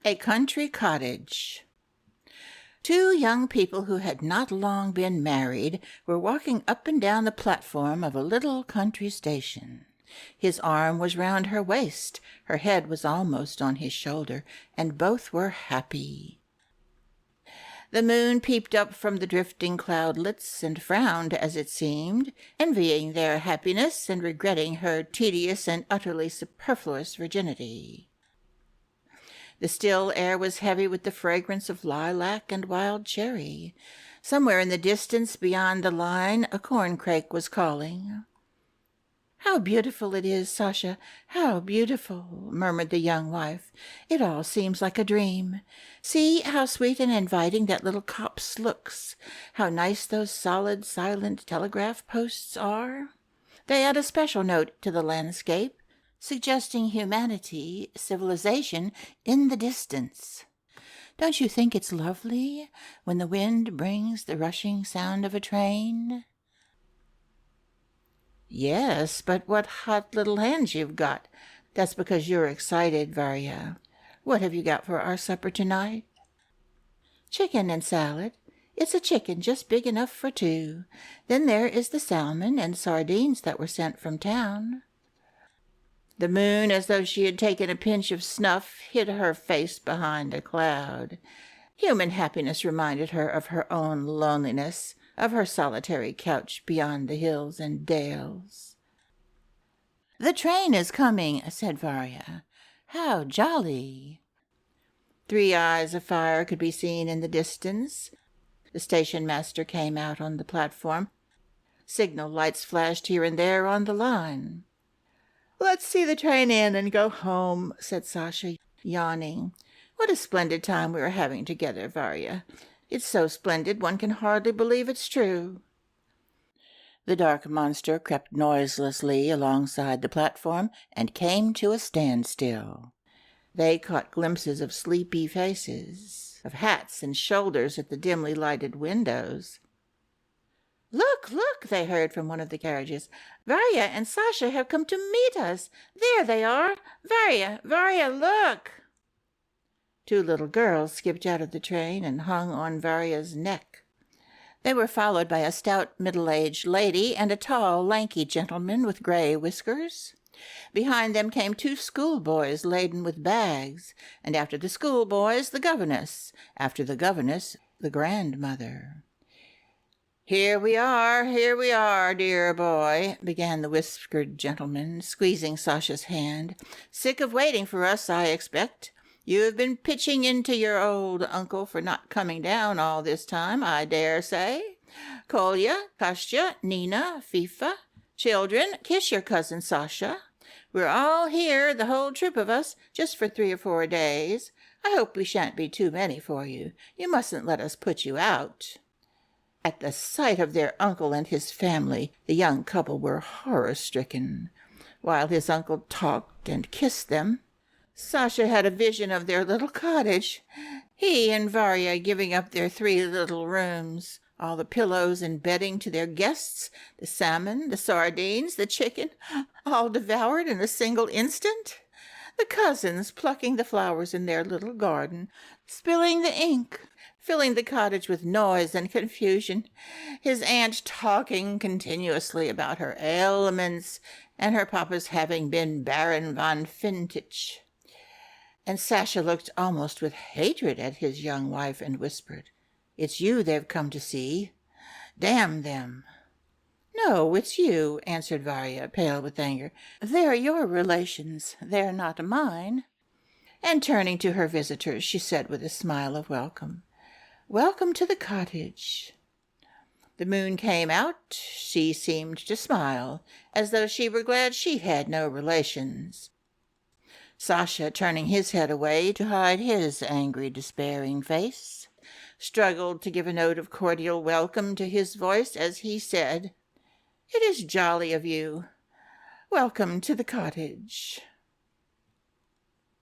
A Country Cottage. Two young people who had not long been married were walking up and down the platform of a little country station. His arm was round her waist, her head was almost on his shoulder, and both were happy. The moon peeped up from the drifting cloudlets and frowned, as it seemed, envying their happiness and regretting her tedious and utterly superfluous virginity. The still air was heavy with the fragrance of lilac and wild cherry. Somewhere in the distance beyond the line a corncrake was calling. "How beautiful it is, Sasha, how beautiful," murmured the young wife. "It all seems like a dream. See how sweet and inviting that little copse looks. How nice those solid, silent telegraph posts are. They add a special note to the landscape, suggesting humanity, civilization, in the distance. Don't you think it's lovely when the wind brings the rushing sound of a train?" "Yes, but what hot little hands you've got. That's because you're excited, Varya. What have you got for our supper tonight?" "Chicken and salad. It's a chicken just big enough for two. Then there is the salmon and sardines that were sent from town." The moon, as though she had taken a pinch of snuff, hid her face behind a cloud. Human happiness reminded her of her own loneliness, of her solitary couch beyond the hills and dales. "The train is coming," said Varya. "How jolly!" 3 eyes of fire could be seen in the distance. The station-master came out on the platform. Signal lights flashed here and there on the line. "Let's see the train in and go home," said Sasha, yawning. "What a splendid time we are having together, Varya. It's so splendid one can hardly believe it's true." The dark monster crept noiselessly alongside the platform and came to a standstill. They caught glimpses of sleepy faces, of hats and shoulders at the dimly lighted windows. "Look, look," they heard from one of the carriages. "Varya and Sasha have come to meet us. There they are. Varya, Varya, look." 2 little girls skipped out of the train and hung on Varya's neck. They were followed by a stout middle-aged lady and a tall, lanky gentleman with gray whiskers. Behind them came 2 schoolboys laden with bags, and after the schoolboys the governess, after the governess the grandmother. Here we are, dear boy," began the whiskered gentleman, squeezing Sasha's hand. "Sick of waiting for us, I expect. You've been pitching into your old uncle for not coming down all this time, I dare say. Kolya, Kostya, Nina, Fifa, children, kiss your cousin Sasha. We're all here, the whole troop of us, just for 3 or 4 days. I hope we shan't be too many for you. You mustn't let us put you out." At the sight of their uncle and his family, the young couple were horror-stricken. While his uncle talked and kissed them, Sasha had a vision of their little cottage, he and Varya giving up their 3 little rooms, all the pillows and bedding to their guests, the salmon, the sardines, the chicken, all devoured in a single instant. The cousins plucking the flowers in their little garden, spilling the ink, filling the cottage with noise and confusion, his aunt talking continuously about her ailments and her papa's having been Baron von Fintich. And Sasha looked almost with hatred at his young wife and whispered, "It's you they've come to see. Damn them." "No, it's you," answered Varya, pale with anger. "They're your relations. They're not mine." And turning to her visitors, she said with a smile of welcome, "Welcome to the cottage." The moon came out. She seemed to smile, as though she were glad she had no relations. Sasha, turning his head away to hide his angry, despairing face, struggled to give a note of cordial welcome to his voice as he said, "It is jolly of you. Welcome to the cottage."